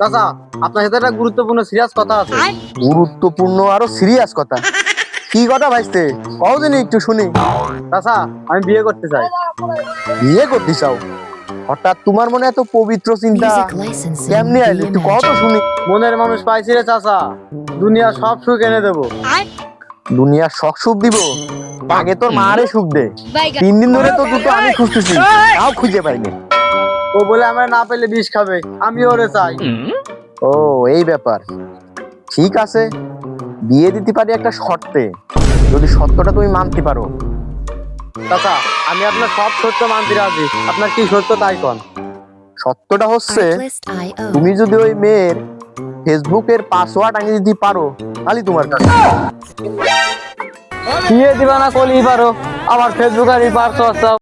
চাচা, আপনার সাথে একটা গুরুত্বপূর্ণ সিরিয়াস কথা আছে। গুরুত্বপূর্ণ আরো সিরিয়াস কথা? কি কথা ভাইস্তে, কও দিনি একটু শুনি। চাচা, আমি বিয়ে করতে চাই। বিয়ে করতে চাও? হঠাৎ তোমার মনে এত পবিত্র চিন্তা Music licensing কেমনে আইলো, একটু কও তো reimagined. শুনি। মনের মানুষ পাইছি রে চাচা, দুনিয়া সব সুখ এনে দেবো। দুনিয়ার শখ সুখ দিব? আগে তোর মারে সুখ দে। 3 দিন ধরে তো দুটো আমি খুঁজতেছি, তাও খুঁজে পাইনি। ও বলে আমার না পেলে বিষ খাবে, আমি ওরে চাই। ও এই ব্যাপার, ঠিক আছে, বিয়ে দিতে পারি একটা শর্তে, যদি সত্যটা তুমি মানতে পারো। চাচা, আমি আপনার সব সত্য মানতে রাজি, আপনার কি সত্য তাই কন। সত্যটা হচ্ছে, Artlist.io. তুমি যদি ওই মেয়ের ফেসবুকের পাসওয়ার্ড আনিয়ে দিতে পারো, তাহলে তোমার কাছে। বিয়ে দিবা না কলি পারো, আমার ফেসবুক আর পারছো